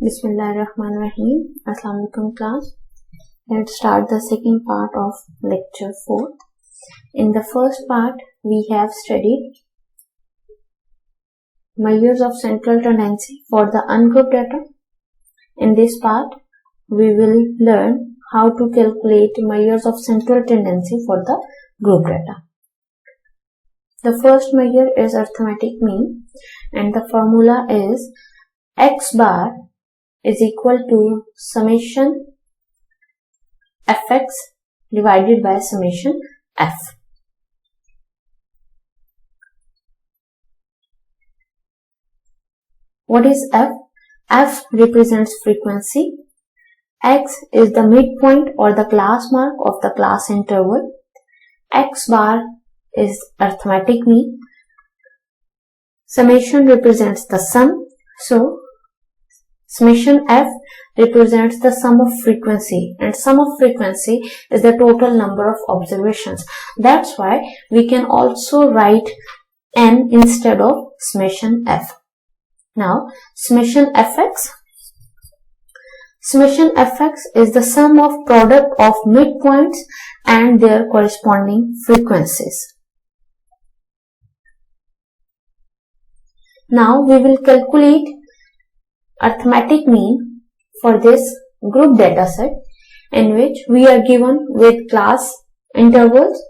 Bismillahirrahmanirrahim. Assalamu alaikum class. Let's start the second part of lecture 4. In the first part, we have studied measures of central tendency for the ungrouped data. In this part, we will learn how to calculate measures of central tendency for the group data. The first measure is arithmetic mean, and the formula is x bar is equal to summation fx divided by summation f. What is f? F represents frequency. X is the midpoint or the class mark of the class interval. X bar is arithmetic mean. Summation represents the sum. So, summation f represents the sum of frequency, and sum of frequency is the total number of observations. That's why we can also write n instead of summation f. Now, summation fx. Summation fx is the sum of product of midpoints and their corresponding frequencies. Now, we will calculate arithmetic mean for this group data set, in which we are given with class intervals,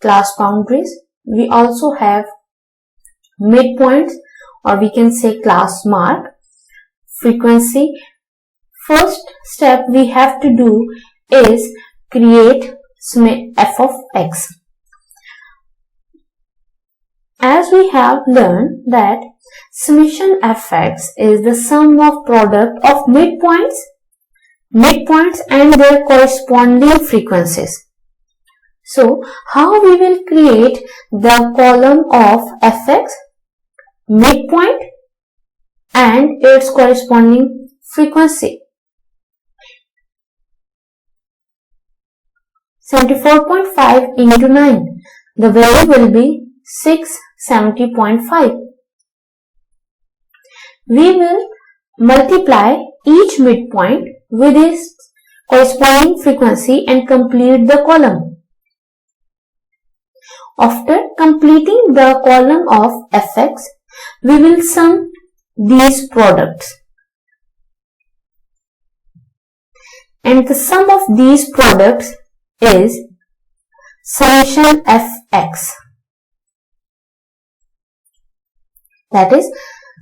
class boundaries. We also have midpoints, or we can say class mark, frequency. First step we have to do is create f of x. As we have learned that summation fx is the sum of product of midpoints and their corresponding frequencies. So, how we will create the column of fx, midpoint and its corresponding frequency? 74.5 into 9. The value will be 670.5. We will multiply each midpoint with its corresponding frequency and complete the column. After completing the column of fx, we will sum these products. And the sum of these products is summation fx. That is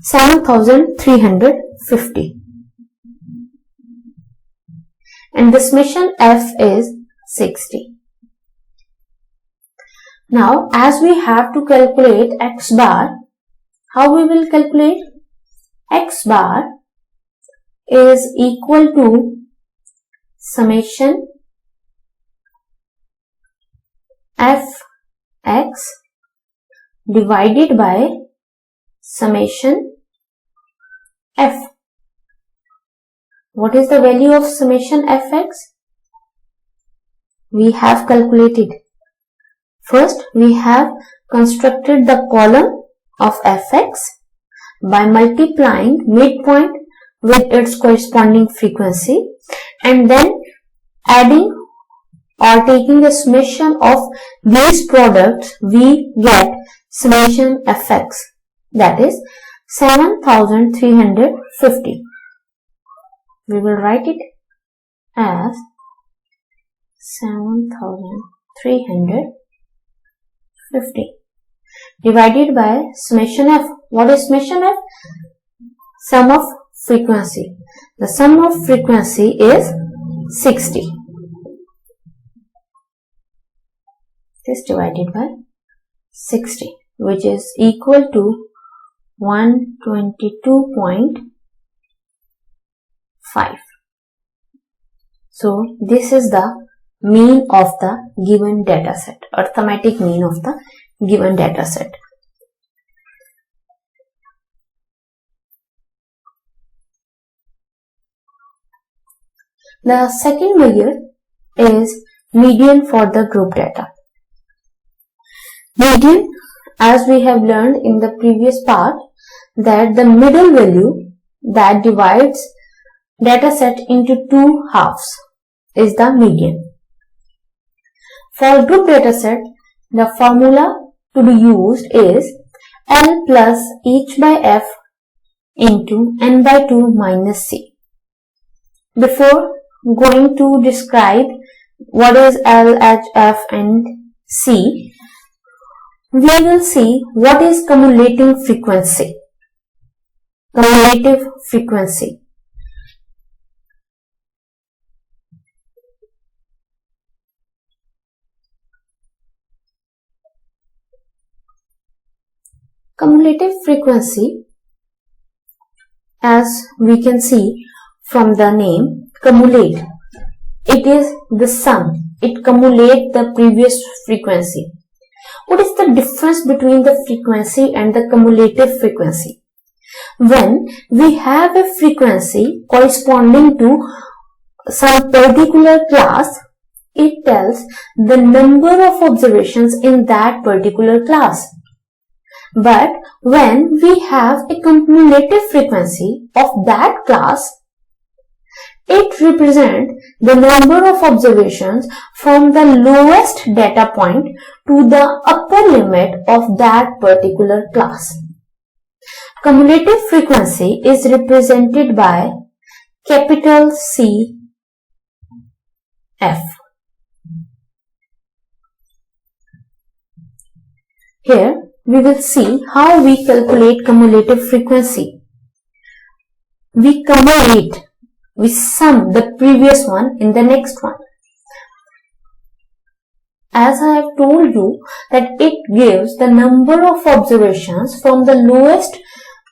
7350. And the summation f is 60. Now, as we have to calculate x bar, how we will calculate? X bar is equal to summation fx divided by summation f. What is the value of summation fx? We have calculated. First, we have constructed the column of fx by multiplying midpoint with its corresponding frequency, and then adding or taking the summation of these products, we get summation fx. That is 7350. We will write it as 7350 divided by summation f. What is summation f? Sum of frequency. The sum of frequency is 60. This divided by 60, which is equal to 122.5. So, this is the mean of the given data set, arithmetic mean of the given data set. The second measure is median for the group data. Median, as we have learned in the previous part, that the middle value that divides data set into two halves is the median. For group data set, the formula to be used is L plus H by F into N by 2 minus C. Before going to describe what is L, H, F and C, we will see what is cumulative frequency. Cumulative frequency. Cumulative frequency, as we can see from the name, cumulate. It is the sum. It cumulates the previous frequency. What is the difference between the frequency and the cumulative frequency? When we have a frequency corresponding to some particular class, it tells the number of observations in that particular class. But when we have a cumulative frequency of that class, it represents the number of observations from the lowest data point to the upper limit of that particular class. Cumulative frequency is represented by capital C F. Here we will see how we calculate cumulative frequency. We cumulate, we sum the previous one in the next one. As I have told you that it gives the number of observations from the lowest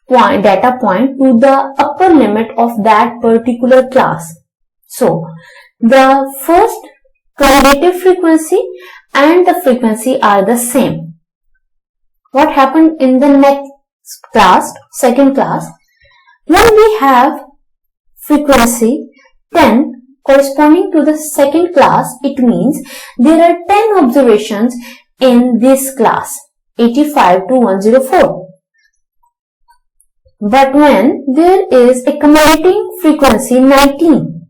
data point to the upper limit of that particular class. So, the first cumulative frequency and the frequency are the same. What happened in the next class, second class, when we have frequency 10 corresponding to the second class, it means there are 10 observations in this class, 85 to 104. But when there is a cumulative frequency 19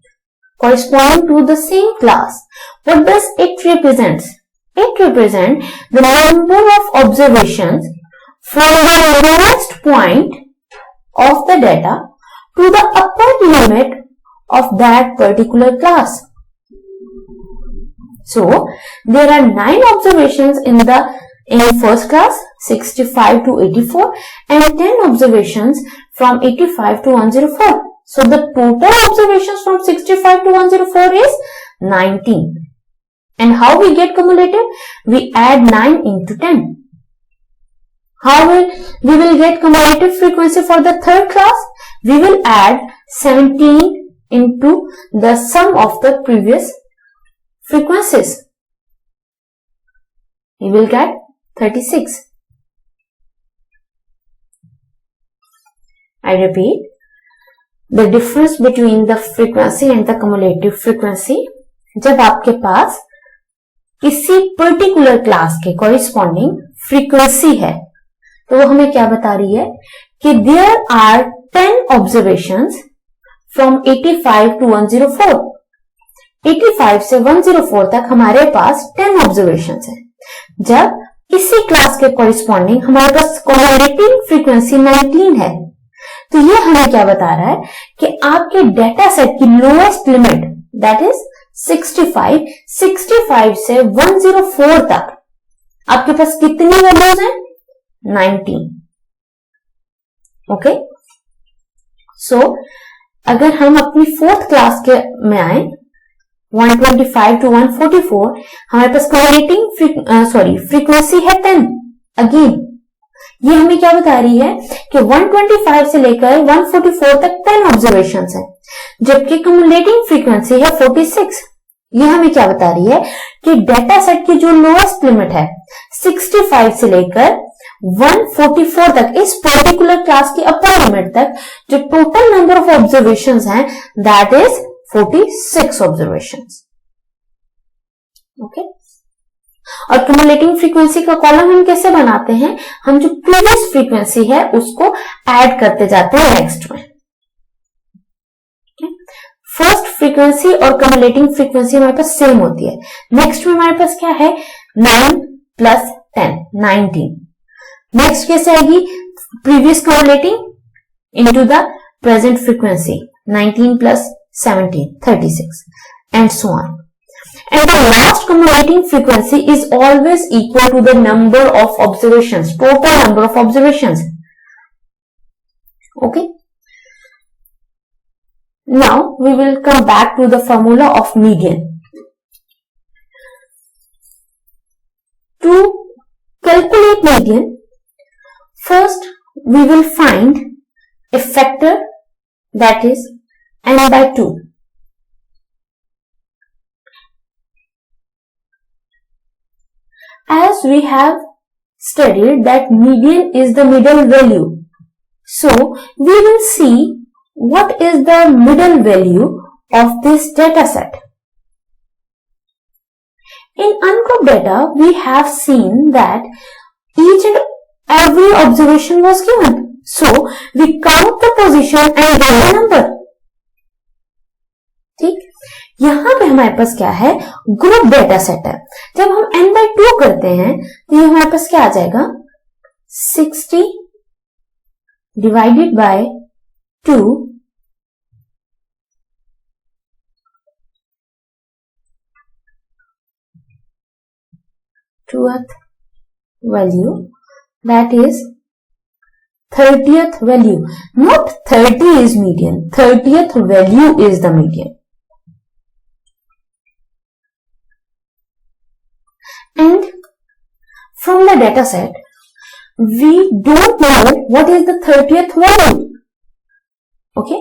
corresponding to the same class, what does it represent? It represents the number of observations from the lowest point of the data to the upper limit of that particular class. So, there are 9 observations in first class, 65 to 84, and 10 observations from 85 to 104. So, the total observations from 65 to 104 is 19. And how we get cumulative? We add 9 into 10. How we will get cumulative frequency for the third class? We will add 17 into the sum of the previous frequencies. We will get 36. I repeat, the difference between the frequency and the cumulative frequency, जब आपके पास किसी particular class के corresponding frequency है, तो वो हमें क्या बता रही है कि there are 10 observations from 85 to 104. 85 से 104 तक हमारे पास 10 ऑब्जर्वेशंस है. जब इसी क्लास के कॉरिस्पॉन्डिंग हमारे पास कम्युलेटिव फ्रीक्वेंसी 19 है, तो ये हमें क्या बता रहा है कि आपके डेटा सेट की लोएस्ट लिमिट दैट इज 65 से 104 तक आपके पास कितनी वैल्यूज हैं? 19. ओके, सो अगर हम अपनी फोर्थ क्लास के में आए 125 टू 144, हमारे पास कम्युलेटिव फ्रीक्वेंसी है 10. अगेन ये हमें क्या बता रही है कि 125 से लेकर 144 तक 10 ऑब्जर्वेशन है, जबकि कम्युलेटिव फ्रीक्वेंसी है 46. ये हमें क्या बता रही है कि डेटा सेट की जो लोएस्ट लिमिट है 65 से लेकर 144 तक, इस पर्टिकुलर क्लास की अपर लिमिट तक जो टोटल नंबर ऑफ ऑब्जर्वेशन हैं दैट इज 46 ऑब्जर्वेशंस. ओके, और क्युमुलेटिव फ्रीक्वेंसी का कॉलम हम कैसे बनाते हैं? हम जो प्रीवियस फ्रीक्वेंसी है उसको ऐड करते जाते हैं नेक्स्ट में. फर्स्ट फ्रीक्वेंसी और कम्युलेटिंग फ्रीक्वेंसी हमारे पास सेम होती है। नेक्स्ट में हमारे पास क्या है, 9 प्लस 10 19। नेक्स्ट कैसे आएगी, previous cumulating into the present frequency, 19 plus 17 36 and so on. And the last cumulating frequency is always equal to the number of observations, total number of observations. Okay. Now we will come back to the formula of median. To calculate median, first we will find a factor that is n by 2. As we have studied that median is the middle value, so we will see what is the middle value of this data set. In ungrouped data, we have seen that each and every observation was given. So we count the position and get the number. ठीक, यहां पे हमारे पास क्या है, group data set है। जब हम n by 2 करते हैं तो ये हमारे पास क्या आ जाएगा, 60 divided by 2 2th value, that is 30th value. Not 30 is median, 30th value is the median. And from the data set, we don't know what is the 30th value. Okay.